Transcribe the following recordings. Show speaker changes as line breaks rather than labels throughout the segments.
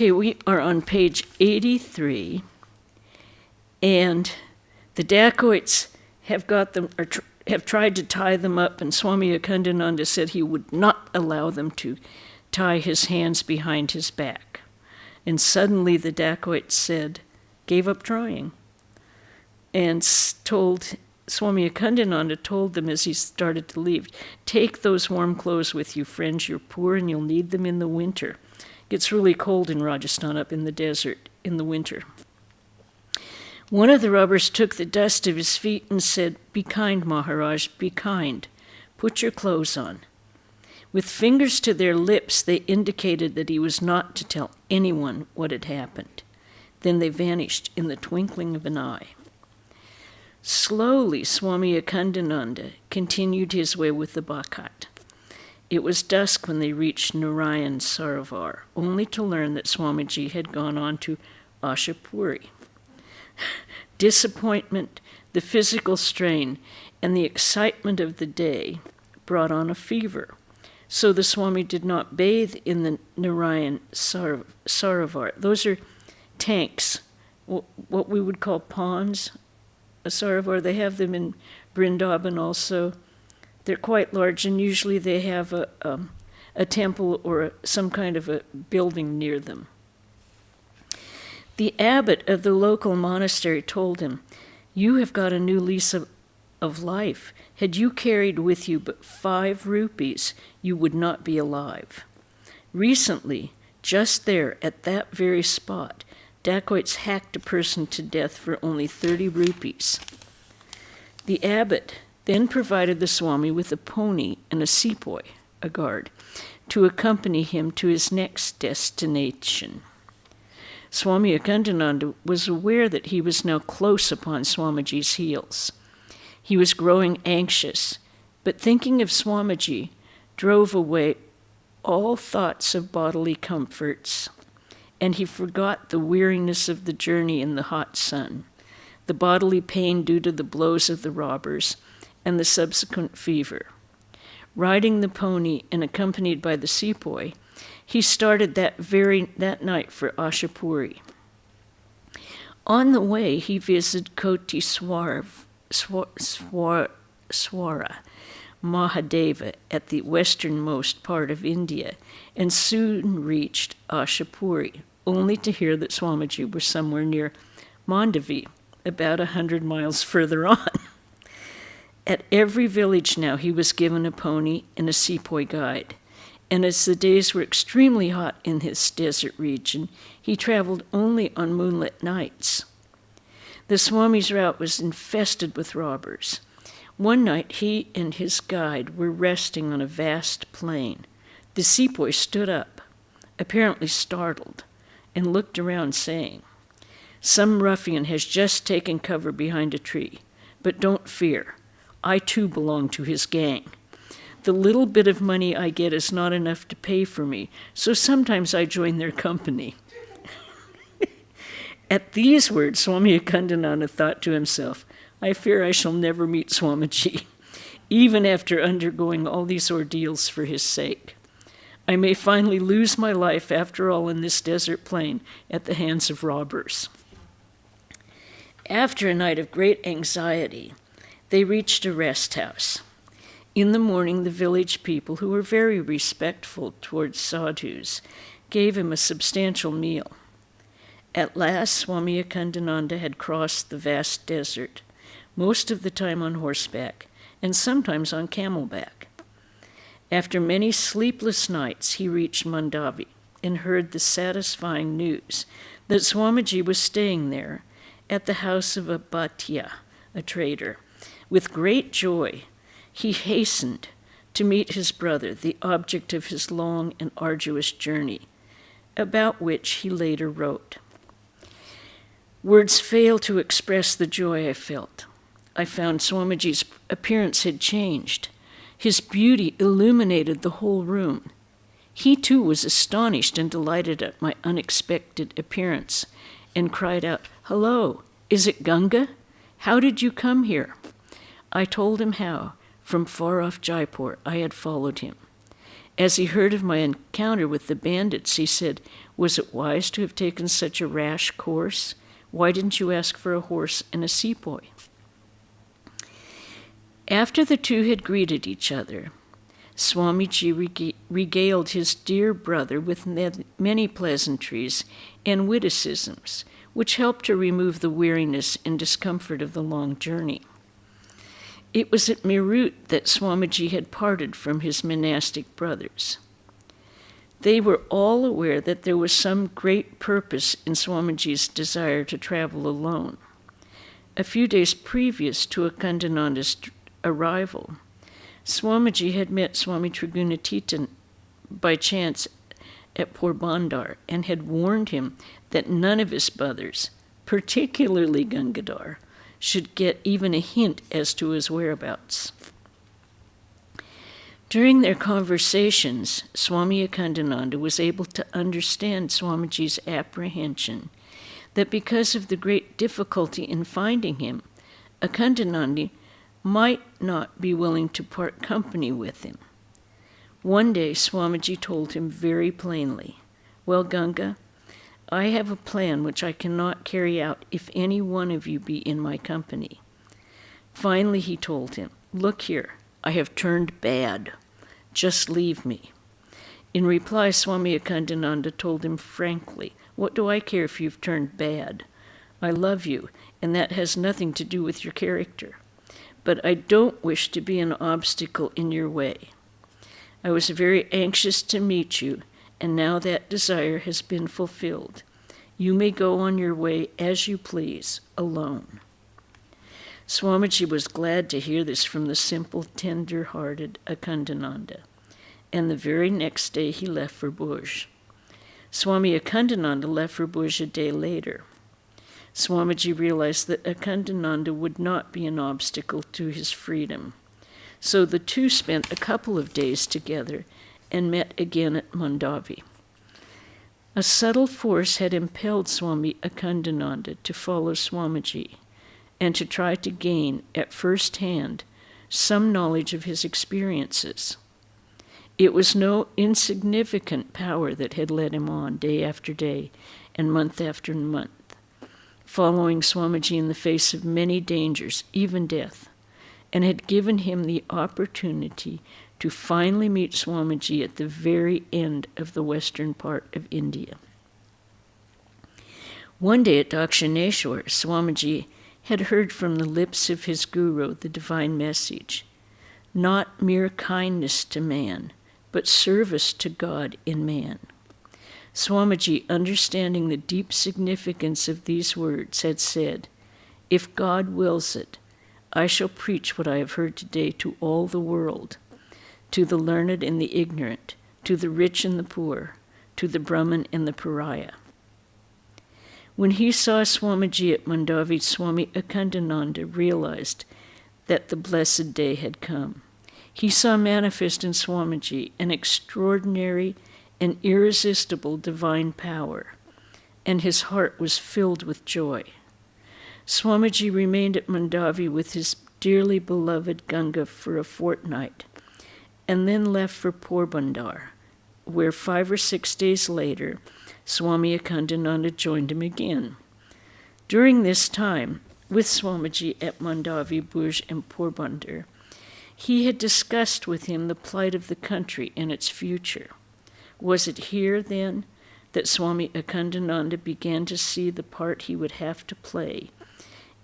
Okay, we are on page 83, and the dacoits have got them, or have tried to tie them up, and Swami Akhandananda said he would not allow them to tie his hands behind his back. And suddenly the dacoits gave up trying, and Swami Akhandananda told them as he started to leave, "Take those warm clothes with you, friends. You're poor and you'll need them in the winter." It gets really cold in Rajasthan, up in the desert, in the winter. One of the robbers took the dust of his feet and said, "Be kind, Maharaj, be kind. Put your clothes on." With fingers to their lips, they indicated that he was not to tell anyone what had happened. Then they vanished in the twinkling of an eye. Slowly, Swami Akhandananda continued his way with the Bhakat. It was dusk when they reached Narayan Sarovar, only to learn that Swamiji had gone on to Ashapuri. Disappointment, the physical strain, and the excitement of the day brought on a fever. So the Swami did not bathe in the Narayan Sarovar. Those are tanks, what we would call ponds. A Sarovar, they have them in Vrindavan also. They're quite large, and usually they have a temple or some kind of a building near them. The abbot of the local monastery told him, "You have got a new lease of life. Had you carried with you but 5 rupees, you would not be alive." Recently, just there, at that very spot, dacoits hacked a person to death for only 30 rupees. The abbot then provided the Swami with a pony and a sepoy, a guard, to accompany him to his next destination. Swami Akhandananda was aware that he was now close upon Swamiji's heels. He was growing anxious, but thinking of Swamiji drove away all thoughts of bodily comforts, and he forgot the weariness of the journey in the hot sun, the bodily pain due to the blows of the robbers, and the subsequent fever. Riding the pony and accompanied by the sepoy, he started that night for Ashapuri. On the way, he visited Koti Swara Mahadeva at the westernmost part of India, and soon reached Ashapuri, only to hear that Swamiji was somewhere near Mandavi, about 100 miles further on. At every village now he was given a pony and a sepoy guide, and as the days were extremely hot in this desert region, he traveled only on moonlit nights. The Swami's route was infested with robbers. One night he and his guide were resting on a vast plain. The sepoy stood up, apparently startled, and looked around saying, "Some ruffian has just taken cover behind a tree, but don't fear. I too belong to his gang. The little bit of money I get is not enough to pay for me, so sometimes I join their company." At these words, Swami Akhandananda thought to himself, "I fear I shall never meet Swamiji, even after undergoing all these ordeals for his sake. I may finally lose my life after all in this desert plain at the hands of robbers." After a night of great anxiety, they reached a rest house. In the morning, the village people, who were very respectful towards sadhus, gave him a substantial meal. At last, Swami Akhandananda had crossed the vast desert, most of the time on horseback, and sometimes on camelback. After many sleepless nights, he reached Mandavi and heard the satisfying news that Swamiji was staying there at the house of a Bhatia, a trader. With great joy, he hastened to meet his brother, the object of his long and arduous journey, about which he later wrote. "Words fail to express the joy I felt. I found Swamiji's appearance had changed. His beauty illuminated the whole room. He too was astonished and delighted at my unexpected appearance, and cried out, 'Hello, is it Ganga? How did you come here?' I told him how, from far off Jaipur, I had followed him. As he heard of my encounter with the bandits, he said, "Was it wise to have taken such a rash course? Why didn't you ask for a horse and a sepoy?" After the two had greeted each other, Swamiji regaled his dear brother with many pleasantries and witticisms, which helped to remove the weariness and discomfort of the long journey. It was at Meerut that Swamiji had parted from his monastic brothers. They were all aware that there was some great purpose in Swamiji's desire to travel alone. A few days previous to Akhandananda's arrival, Swamiji had met Swami Trigunatita by chance at Porbandar and had warned him that none of his brothers, particularly Gangadhar, should get even a hint as to his whereabouts. During their conversations, Swami Akhandananda was able to understand Swamiji's apprehension that because of the great difficulty in finding him, Akhandananda might not be willing to part company with him. One day, Swamiji told him very plainly, "Well, Ganga, I have a plan which I cannot carry out if any one of you be in my company." Finally, he told him, "Look here, I have turned bad. Just leave me." In reply, Swami Akhandananda told him frankly, "What do I care if you've turned bad? I love you, and that has nothing to do with your character. But I don't wish to be an obstacle in your way. I was very anxious to meet you, and now that desire has been fulfilled. You may go on your way as you please, alone." Swamiji was glad to hear this from the simple, tender-hearted Akhandananda, and the very next day he left for Bhuj. Swami Akhandananda left for Bhuj a day later. Swamiji realized that Akhandananda would not be an obstacle to his freedom. So the two spent a couple of days together and met again at Mandavi. A subtle force had impelled Swami Akhandananda to follow Swamiji and to try to gain, at first hand, some knowledge of his experiences. It was no insignificant power that had led him on day after day and month after month, following Swamiji in the face of many dangers, even death, and had given him the opportunity to finally meet Swamiji at the very end of the western part of India. One day at Dakshineshwar, Swamiji had heard from the lips of his guru the divine message, "Not mere kindness to man, but service to God in man." Swamiji, understanding the deep significance of these words, had said, "If God wills it, I shall preach what I have heard today to all the world, to the learned and the ignorant, to the rich and the poor, to the Brahmin and the pariah." When he saw Swamiji at Mandavi, Swami Akhandananda realized that the blessed day had come. He saw manifest in Swamiji an extraordinary and irresistible divine power, and his heart was filled with joy. Swamiji remained at Mandavi with his dearly beloved Ganga for a fortnight, and then left for Porbandar, where 5 or 6 days later, Swami Akhandananda joined him again. During this time, with Swamiji at Mandavi, Bhuj, and Porbandar, he had discussed with him the plight of the country and its future. Was it here, then, that Swami Akhandananda began to see the part he would have to play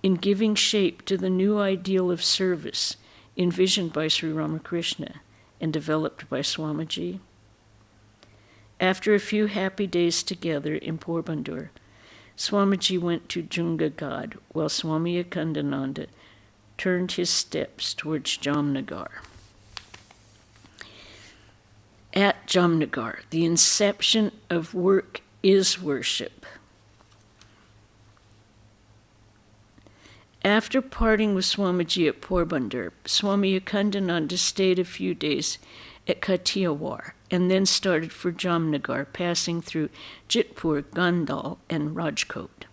in giving shape to the new ideal of service envisioned by Sri Ramakrishna and developed by Swamiji? After a few happy days together in Porbandar, Swamiji went to Jungagad, while Swami Akhandananda turned his steps towards Jamnagar. At Jamnagar, the inception of work is worship. After parting with Swamiji at Porbandar, Swami Akhandananda stayed a few days at Kathiawar and then started for Jamnagar, passing through Jitpur, Gandal, and Rajkot.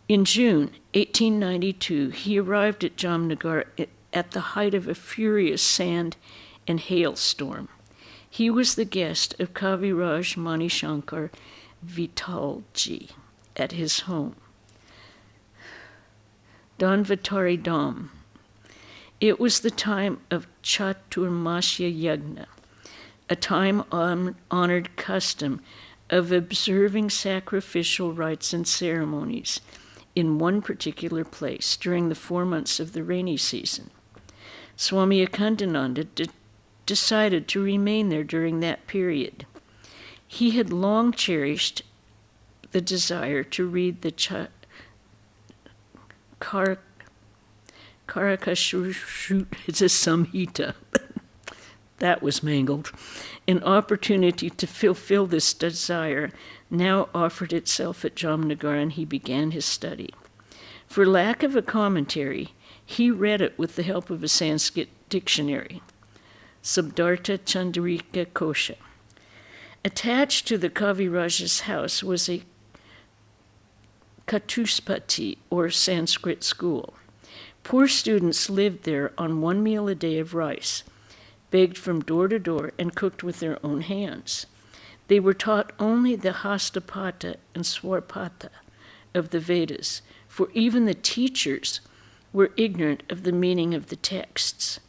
In June 1892, he arrived at Jamnagar at the height of a furious sand and hailstorm. He was the guest of Kaviraj Manishankar Vitalji at his home, Dhanvatari Dham. It was the time of Chaturmasya Yagna, a time-honored custom of observing sacrificial rites and ceremonies in one particular place during the 4 months of the rainy season. Swami Akhandananda decided to remain there during that period. He had long cherished the desire to read the it's a Samhita. That was mangled. An opportunity to fulfill this desire now offered itself at Jamnagar, and he began his study. For lack of a commentary, he read it with the help of a Sanskrit dictionary, Sabdartha Chandrika Kosha. Attached to the Kaviraj's house was a Chatuspati, or Sanskrit school. Poor students lived there on 1 meal a day of rice, begged from door to door, and cooked with their own hands. They were taught only the Hastapata and Swarpata of the Vedas, for even the teachers were ignorant of the meaning of the texts.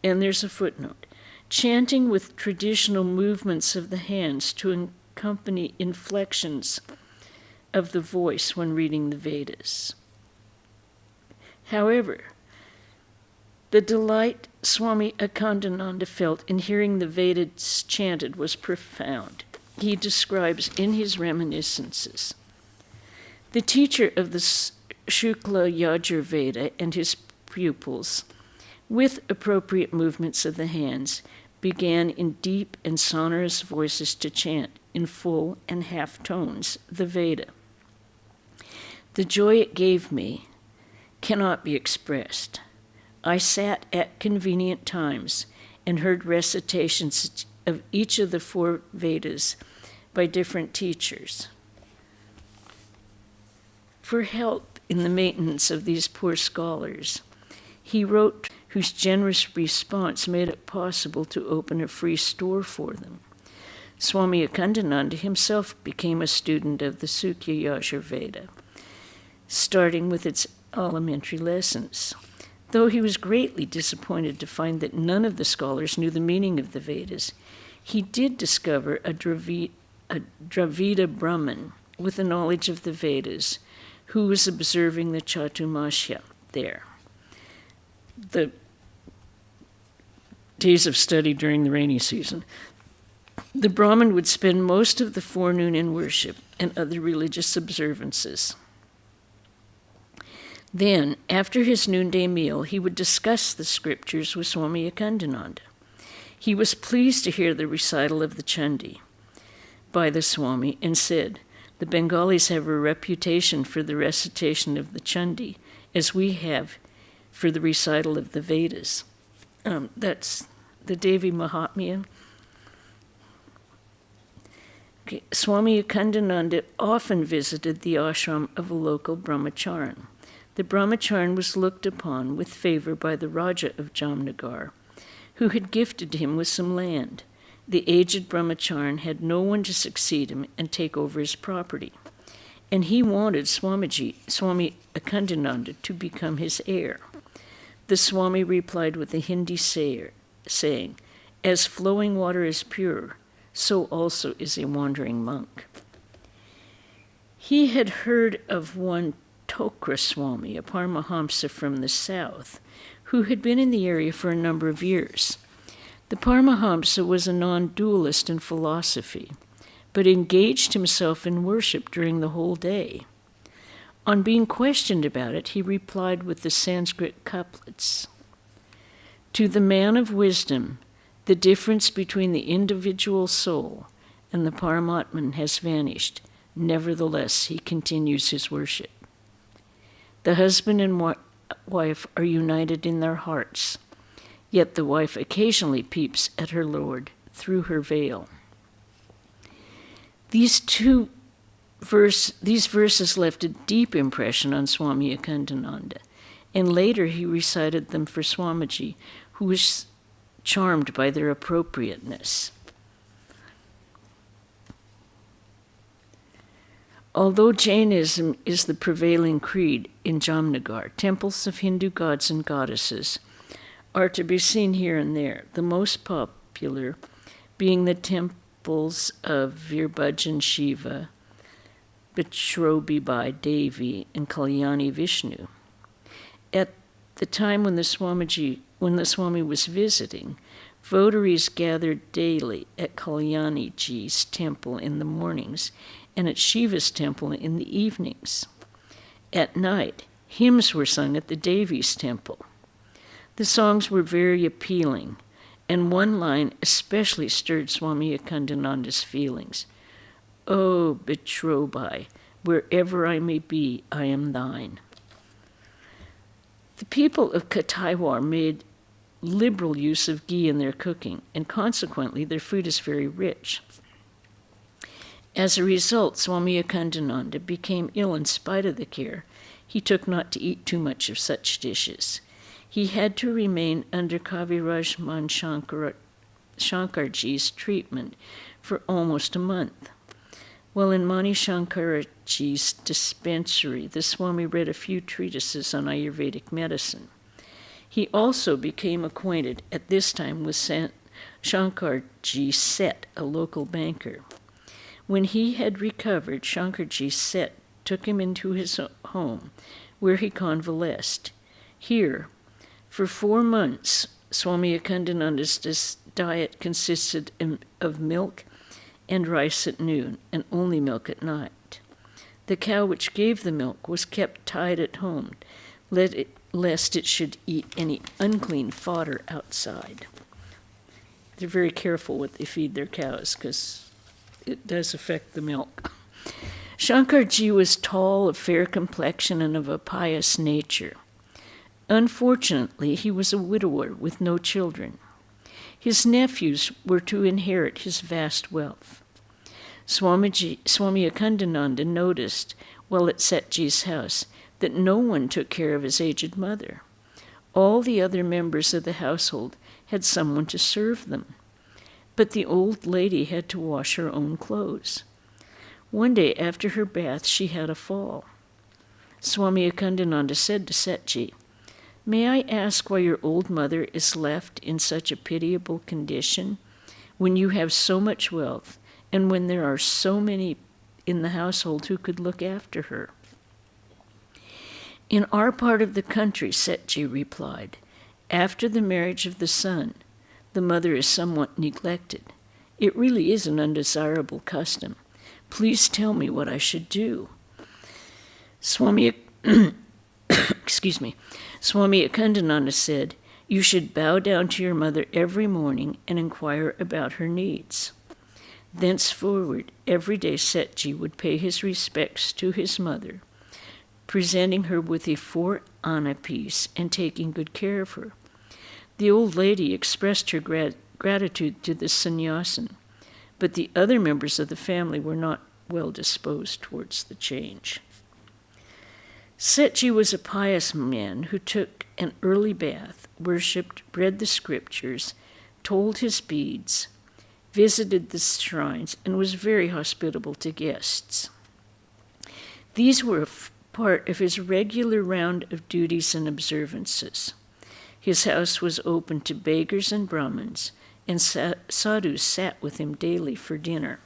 And there's a footnote. Chanting with traditional movements of the hands to accompany inflections of the voice when reading the Vedas. However, the delight Swami Akhandananda felt in hearing the Vedas chanted was profound. He describes in his reminiscences, the teacher of the Shukla Yajurveda and his pupils, with appropriate movements of the hands, began in deep and sonorous voices to chant in full and half tones the Veda. The joy it gave me cannot be expressed. I sat at convenient times and heard recitations of each of the 4 Vedas by different teachers. For help in the maintenance of these poor scholars, he wrote, whose generous response made it possible to open a free store for them. Swami Akhandananda himself became a student of the Sukya Yajurveda, starting with its elementary lessons. Though he was greatly disappointed to find that none of the scholars knew the meaning of the Vedas, he did discover a Dravida Brahmin with a knowledge of the Vedas, who was observing the Chaturmasya there. The days of study during the rainy season. The Brahmin would spend most of the forenoon in worship and other religious observances. Then, after his noonday meal, he would discuss the scriptures with Swami Akhandananda. He was pleased to hear the recital of the Chandi by the Swami and said, "The Bengalis have a reputation for the recitation of the Chandi, as we have for the recital of the Vedas." That's the Devi Mahatmya. Okay. Swami Akhandananda often visited the ashram of a local brahmacharan. The brahmacharan was looked upon with favor by the Raja of Jamnagar, who had gifted him with some land. The aged brahmacharan had no one to succeed him and take over his property, and he wanted Swami Akhandananda to become his heir. The Swami replied with a Hindi saying, "As flowing water is pure, so also is a wandering monk." He had heard of one Tokra Swami, a Paramahamsa from the south, who had been in the area for a number of years. The Paramahamsa was a non-dualist in philosophy, but engaged himself in worship during the whole day. On being questioned about it, he replied with the Sanskrit couplets, "To the man of wisdom, the difference between the individual soul and the Paramatman has vanished. Nevertheless, he continues his worship. The husband and wife are united in their hearts, yet the wife occasionally peeps at her lord through her veil." These verses left a deep impression on Swami Akhandananda, and later he recited them for Swamiji, who was charmed by their appropriateness. Although Jainism is the prevailing creed in Jamnagar, temples of Hindu gods and goddesses are to be seen here and there, the most popular being the temples of Virbhajan Shiva, Bichrobibai Devi, and Kalyani Vishnu. At the time when the Swami was visiting, votaries gathered daily at Kalyaniji's temple in the mornings and at Shiva's temple in the evenings. At night, hymns were sung at the Devi's temple. The songs were very appealing, and one line especially stirred Swami Akhandananda's feelings. "Oh, Bichrobai, wherever I may be, I am thine." The people of Kataiwar made liberal use of ghee in their cooking, and consequently their food is very rich. As a result, Swami Akhandananda became ill in spite of the care he took not to eat too much of such dishes. He had to remain under Kaviraj Man Shankarji's treatment for almost a month. While in Mani Shankarji's dispensary, the Swami read a few treatises on Ayurvedic medicine. He also became acquainted at this time with Shankarji Set, a local banker. When he had recovered, Shankarji Set took him into his home, where he convalesced. Here, for 4 months, Swami Akhandananda's diet consisted of milk and rice at noon, and only milk at night. The cow which gave the milk was kept tied at home, lest it should eat any unclean fodder outside. They're very careful what they feed their cows, because it does affect the milk. Shankarji was tall, of fair complexion, and of a pious nature. Unfortunately, he was a widower with no children. His nephews were to inherit his vast wealth. Swami Akhandananda noticed, while at Setji's house, that no one took care of his aged mother. All the other members of the household had someone to serve them, but the old lady had to wash her own clothes. One day after her bath, she had a fall. Swami Akhandananda said to Setji, "May I ask why your old mother is left in such a pitiable condition when you have so much wealth and when there are so many in the household who could look after her?" "In our part of the country," Setji replied, "after the marriage of the son, the mother is somewhat neglected. It really is an undesirable custom. Please tell me what I should do." Swami Akhandananda said, "You should bow down to your mother every morning and inquire about her needs." Thenceforward, every day Setji would pay his respects to his mother, presenting her with a 4 anna piece and taking good care of her. The old lady expressed her gratitude to the sannyasin, but the other members of the family were not well disposed towards the change. Setji was a pious man who took an early bath, worshipped, read the scriptures, told his beads, visited the shrines, and was very hospitable to guests. These were a part of his regular round of duties and observances. His house was open to beggars and Brahmins, and sadhus sat with him daily for dinner.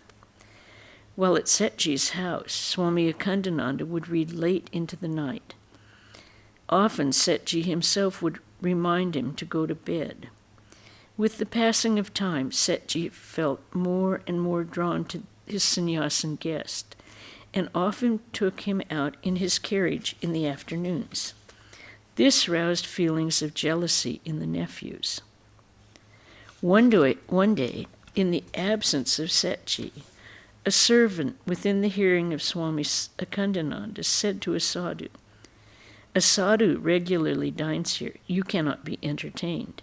While at Setji's house, Swami Akhandananda would read late into the night. Often Setji himself would remind him to go to bed. With the passing of time, Setji felt more and more drawn to his sannyasin guest, and often took him out in his carriage in the afternoons. This roused feelings of jealousy in the nephews. One day, in the absence of Setji, a servant within the hearing of Swami Akhandananda said to a sadhu, "A sadhu regularly dines here. You cannot be entertained."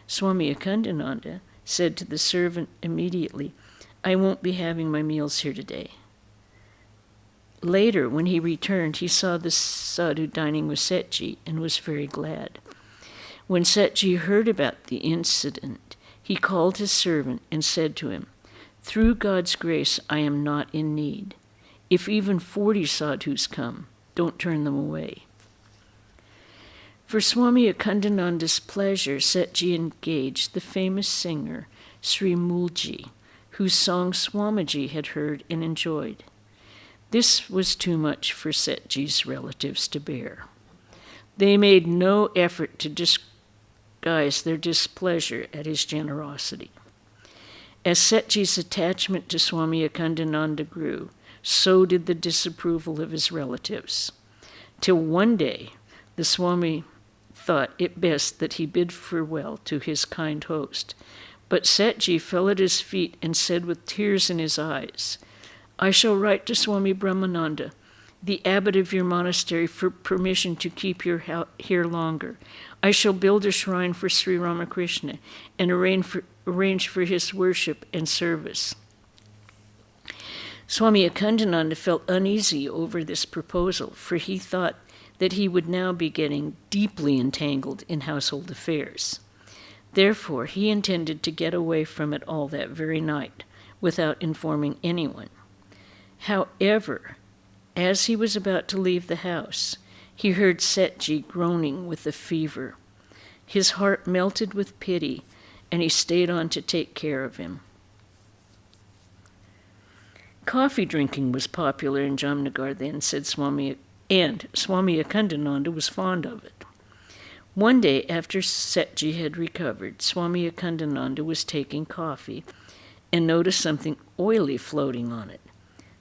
Swami Akhandananda said to the servant immediately, "I won't be having my meals here today." Later, when he returned, he saw the sadhu dining with Setji and was very glad. When Setji heard about the incident, he called his servant and said to him, "Through God's grace, I am not in need. If even 40 sadhus come, don't turn them away. For Swami Akhandananda's pleasure, Setji engaged the famous singer Sri Mulji, whose song Swamiji had heard and enjoyed. This was too much for Setji's relatives to bear. They made no effort to disguise their displeasure at his generosity. As Setji's attachment to Swami Akhandananda grew, so did the disapproval of his relatives. Till one day, the Swami thought it best that he bid farewell to his kind host. But Setji fell at his feet and said with tears in his eyes, "I shall write to Swami Brahmananda, the abbot of your monastery, for permission to keep you here longer. I shall build a shrine for Sri Ramakrishna and arrange for his worship and service." Swami Akhandananda felt uneasy over this proposal, for he thought that he would now be getting deeply entangled in household affairs. Therefore, he intended to get away from it all that very night, without informing anyone. However, as he was about to leave the house, he heard Setji groaning with a fever. His heart melted with pity, and he stayed on to take care of him. Coffee drinking was popular in Jamnagar then, said Swami, and Swami Akhandananda was fond of it. One day after Setji had recovered, Swami Akhandananda was taking coffee and noticed something oily floating on it.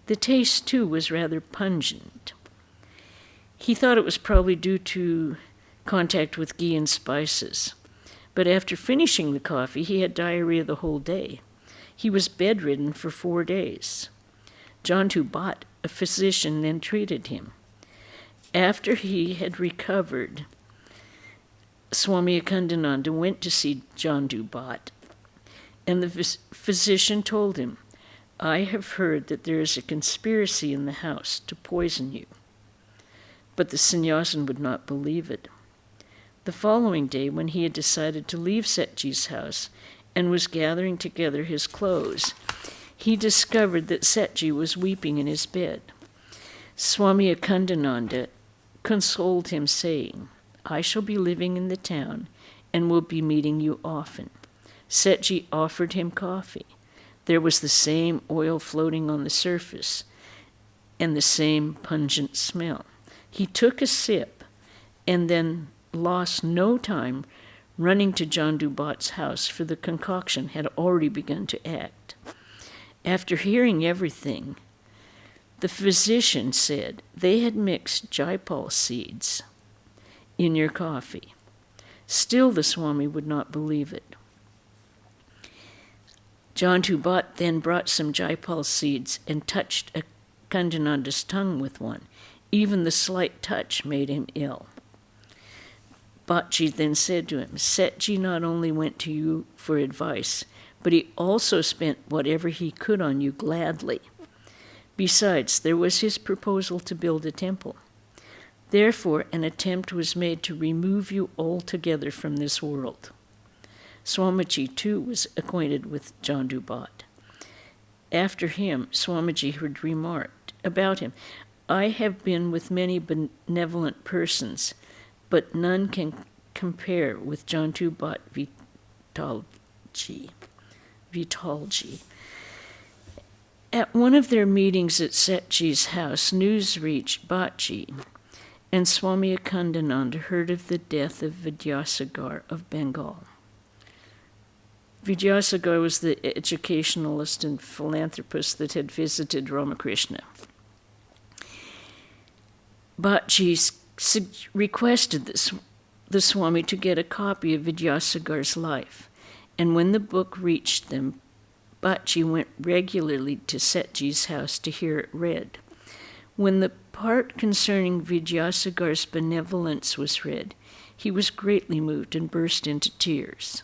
The taste, too, was rather pungent. He thought it was probably due to contact with ghee and spices. But after finishing the coffee, he had diarrhea the whole day. He was bedridden for 4 days. Jantu Bhatt, a physician, then treated him. After he had recovered, Swami Akhandananda went to see Jantu Bhatt, and the physician told him, "I have heard that there is a conspiracy in the house to poison you." But the sannyasin would not believe it. The following day, when he had decided to leave Setji's house and was gathering together his clothes, he discovered that Setji was weeping in his bed. Swami Akhandananda consoled him, saying, "I shall be living in the town and will be meeting you often." Setji offered him coffee. There was the same oil floating on the surface and the same pungent smell. He took a sip and then lost no time running to Jantu Bhatt's house, for the concoction had already begun to act. After hearing everything, the physician said they had mixed jaipal seeds in your coffee. Still, the Swami would not believe it. Jantu Bhatt then brought some jaipal seeds and touched Akhandananda's tongue with one. Even the slight touch made him ill. Bhattji then said to him, "Setji not only went to you for advice, but he also spent whatever he could on you gladly. Besides, there was his proposal to build a temple. Therefore, an attempt was made to remove you altogether from this world." Swamiji, too, was acquainted with Jantu Bhatt. After him, Swamiji had remarked about him, "I have been with many benevolent persons, but none can compare with Jantu Bhatt Vitalji." At one of their meetings at Setji's house, news reached Bhattji, and Swami Akhandananda heard of the death of Vidyasagar of Bengal. Vidyasagar was the educationalist and philanthropist that had visited Ramakrishna. Bhattji requested the Swami to get a copy of Vidyasagar's life, and when the book reached them, Bhattji went regularly to Setji's house to hear it read. When the part concerning Vidyasagar's benevolence was read, he was greatly moved and burst into tears.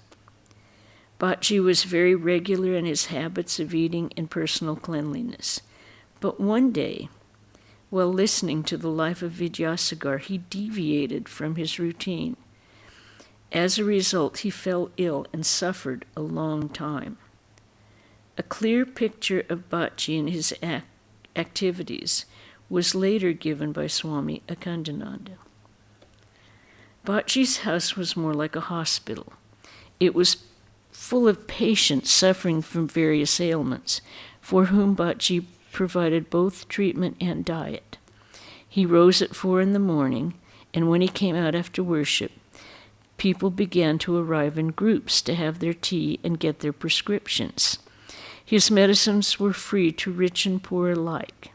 Bhattji was very regular in his habits of eating and personal cleanliness. But one day, while listening to the life of Vidyasagar, he deviated from his routine. As a result, he fell ill and suffered a long time. A clear picture of Bhattji and his activities was later given by Swami Akhandananda. Bhatji's house was more like a hospital. It was full of patients suffering from various ailments, for whom Bhatji provided both treatment and diet. He rose at 4 a.m, and when he came out after worship, people began to arrive in groups to have their tea and get their prescriptions. His medicines were free to rich and poor alike,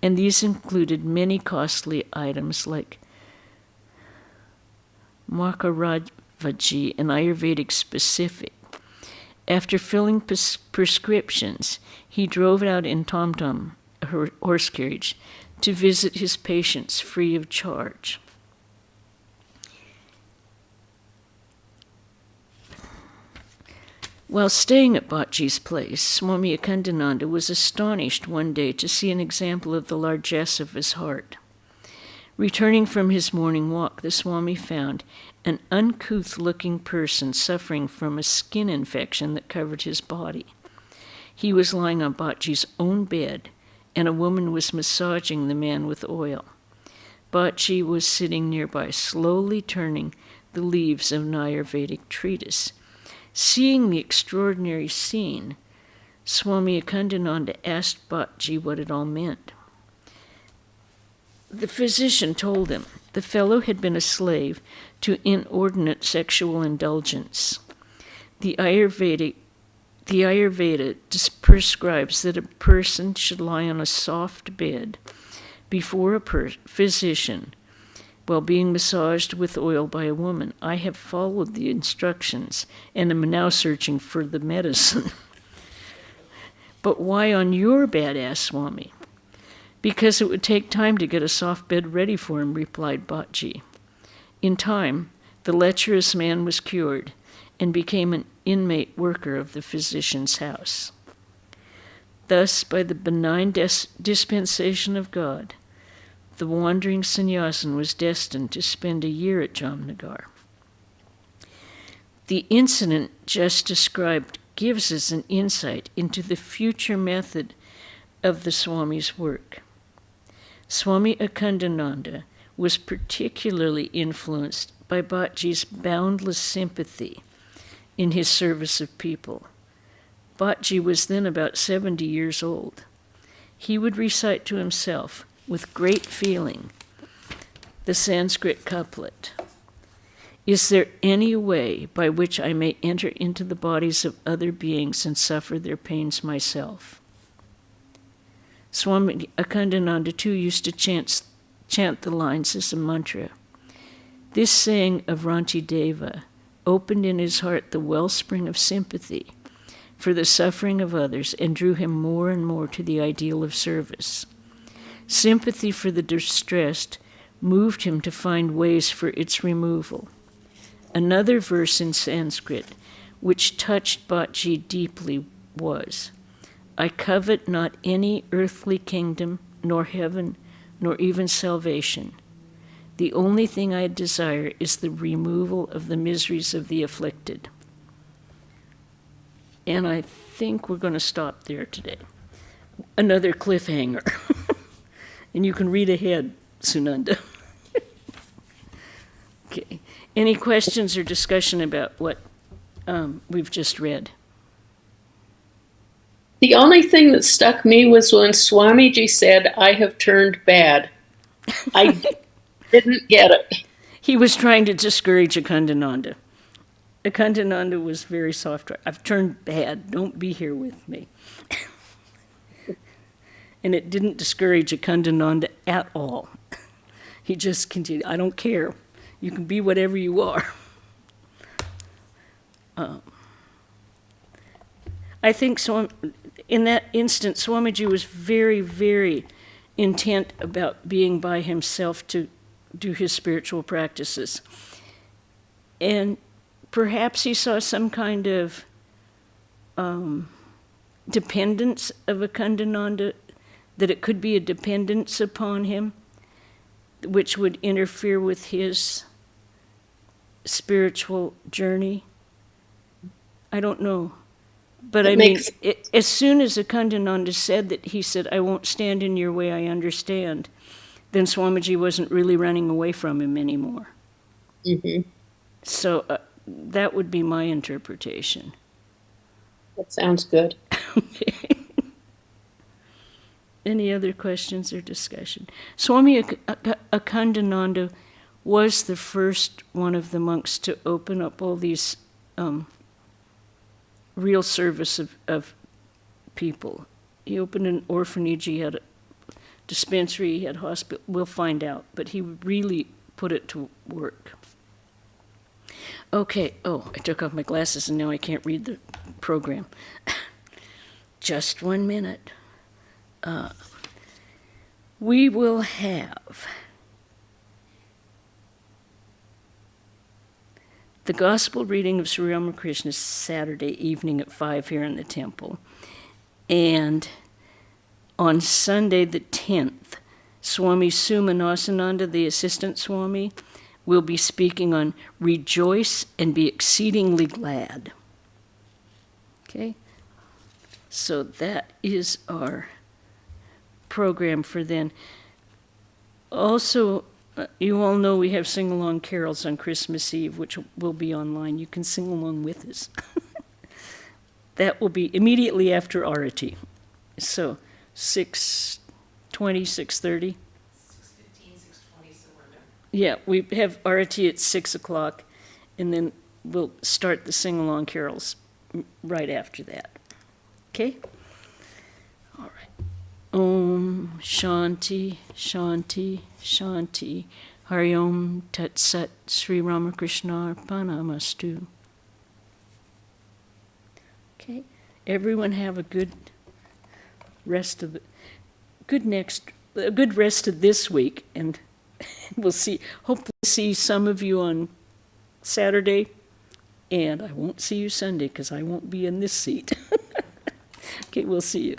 and these included many costly items like Maharajvaji, an Ayurvedic specific. After filling prescriptions, he drove out in tom-tom, a horse carriage, to visit his patients free of charge. While staying at Bhatji's place, Swami Akhandananda was astonished one day to see an example of the largesse of his heart. Returning from his morning walk, the Swami found an uncouth-looking person suffering from a skin infection that covered his body. He was lying on Bhatji's own bed, and a woman was massaging the man with oil. Bhatji was sitting nearby, slowly turning the leaves of an Ayurvedic treatise. Seeing the extraordinary scene, Swami Akhandananda asked Bhatji what it all meant. The physician told him the fellow had been a slave to inordinate sexual indulgence. The Ayurveda prescribes that a person should lie on a soft bed before a physician while being massaged with oil by a woman. I have followed the instructions and am now searching for the medicine. But why on your bed? Asked Swami. Because it would take time to get a soft bed ready for him, replied Bhatji. In time, the lecherous man was cured and became an inmate worker of the physician's house. Thus, by the benign dispensation of God, the wandering sannyasin was destined to spend a year at Jamnagar. The incident just described gives us an insight into the future method of the Swami's work. Swami Akhandananda was particularly influenced by Bhatji's boundless sympathy in his service of people. Bhatji was then about 70 years old. He would recite to himself, with great feeling, the Sanskrit couplet, "Is there any way by which I may enter into the bodies of other beings and suffer their pains myself?" Swami Akhandananda too used to chant the lines as a mantra. This saying of Rantideva opened in his heart the wellspring of sympathy for the suffering of others and drew him more and more to the ideal of service. Sympathy for the distressed moved him to find ways for its removal. Another verse in Sanskrit, which touched Bhatji deeply, was, "I covet not any earthly kingdom, nor heaven, nor even salvation. The only thing I desire is the removal of the miseries of the afflicted." And I think we're going to stop there today. Another cliffhanger. And you can read ahead, Sunanda. Okay. Any questions or discussion about what we've just read?
The only thing that stuck me was when Swamiji said, "I have turned bad." I didn't get it.
He was trying to discourage Akhandananda. Akhandananda was very soft. "I've turned bad. Don't be here with me." And it didn't discourage Akhandananda at all. He just continued, "I don't care. You can be whatever you are." I think in that instance, Swamiji was very, very intent about being by himself to do his spiritual practices. And perhaps he saw some kind of dependence of Akhandananda, that it could be a dependence upon him, which would interfere with his spiritual journey. I don't know. But
It
I mean,
makes
as soon as Akhandananda said that, he said, I won't stand in your way, I understand, then Swamiji wasn't really running away from him anymore.
mhm.
So that would be my interpretation.
That sounds good.
Any other questions or discussion? Swami Akhandananda was the first one of the monks to open up all these real service of people. He opened an orphanage, he had a dispensary, he had hospital, we'll find out, but he really put it to work. Okay, oh, I took off my glasses and now I can't read the program. Just 1 minute. We will have the gospel reading of Sri Ramakrishna Saturday evening at 5 here in the temple. And on Sunday the 10th, Swami Annadananda, the assistant Swami, will be speaking on rejoice and be exceedingly glad. Okay? So that is our program for then. Also, you all know we have sing-along carols on Christmas Eve, which will be online. You can sing along with us. That will be immediately after Arati. So 6:20, 6:30.
6:15, 6:20, somewhere there.
Yeah, we have Arati at 6 o'clock, and then we'll start the sing-along carols right after that. Okay? All right. Om Shanti, Shanti, Shanti. Hari Om Tat Sat Sri Ramakrishna Arpanamastu. Okay? Everyone have a good rest of a good rest of this week, and we'll hopefully see some of you on Saturday, and I won't see you Sunday because I won't be in this seat. Okay, we'll see you.